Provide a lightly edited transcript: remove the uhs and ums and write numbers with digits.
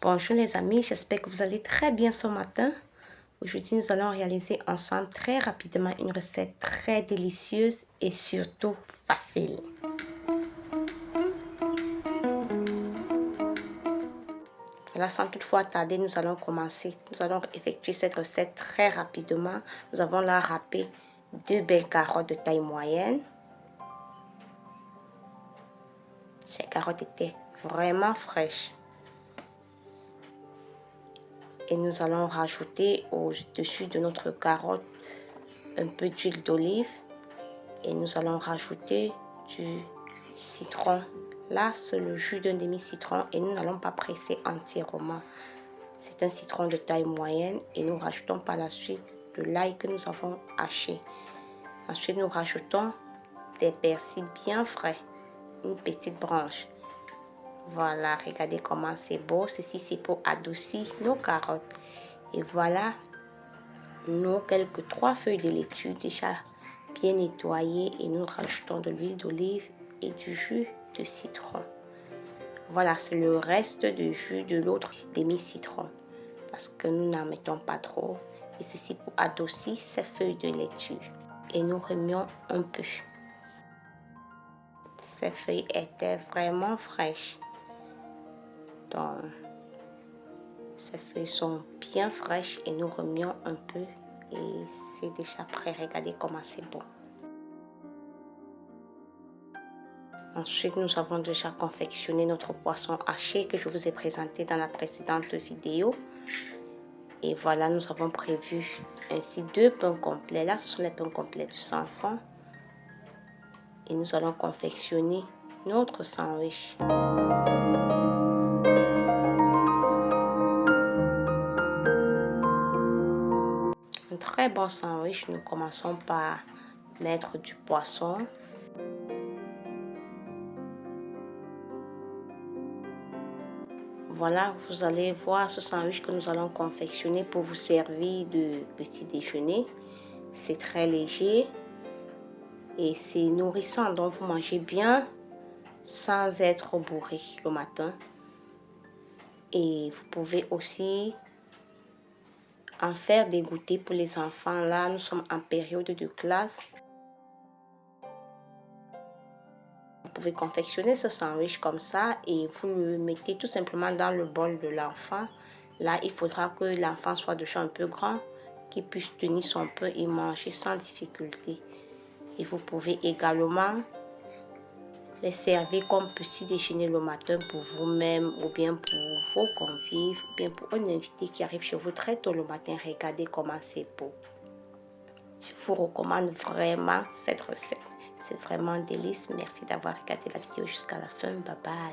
Bonjour les amis, j'espère que vous allez très bien ce matin. Aujourd'hui, nous allons réaliser ensemble très rapidement une recette très délicieuse et surtout facile. Voilà, sans toutefois tarder, nous allons commencer. Nous allons effectuer cette recette très rapidement. Nous avons là râpé 2 belles carottes de taille moyenne. Ces carottes étaient vraiment fraîches. Et nous allons rajouter au-dessus de notre carotte un peu d'huile d'olive. Et nous allons rajouter du citron. Là, c'est le jus d'un demi-citron et nous n'allons pas presser entièrement. C'est un citron de taille moyenne et nous rajoutons par la suite de l'ail que nous avons haché. Ensuite, nous rajoutons des persils bien frais, une petite branche. Voilà, regardez comment c'est beau. Ceci, c'est pour adoucir nos carottes. Et voilà nos quelques 3 feuilles de laitue déjà bien nettoyées et nous rajoutons de l'huile d'olive et du jus de citron. Voilà, c'est le reste du jus de l'autre demi-citron parce que nous n'en mettons pas trop. Et ceci pour adoucir ces feuilles de laitue. Et nous remuons un peu. Ces feuilles étaient vraiment fraîches. Donc, ces feuilles sont bien fraîches et nous remuons un peu. Et c'est déjà prêt. Regardez comment c'est bon. Ensuite, nous avons déjà confectionné notre poisson haché que je vous ai présenté dans la précédente vidéo. Et voilà, nous avons prévu ainsi 2 pains complets. Là, ce sont les pains complets de 100 francs. Et nous allons confectionner notre sandwich. Un très bon sandwich. Nous commençons par mettre du poisson. Voilà, vous allez voir ce sandwich que nous allons confectionner pour vous servir de petit déjeuner. C'est très léger et c'est nourrissant. Donc, vous mangez bien sans être bourré le matin. Et vous pouvez aussi en faire des goûters pour les enfants. Là, nous sommes en période de classe. Vous pouvez confectionner ce sandwich comme ça et vous le mettez tout simplement dans le bol de l'enfant. Là, il faudra que l'enfant soit déjà un peu grand, qu'il puisse tenir son pain et manger sans difficulté. Et vous pouvez également les servir comme petit déjeuner le matin pour vous-même ou bien pour vos convives ou bien pour un invité qui arrive chez vous très tôt le matin. Regardez comment c'est beau. Je vous recommande vraiment cette recette. C'est vraiment un délice. Merci d'avoir regardé la vidéo jusqu'à la fin. Bye bye.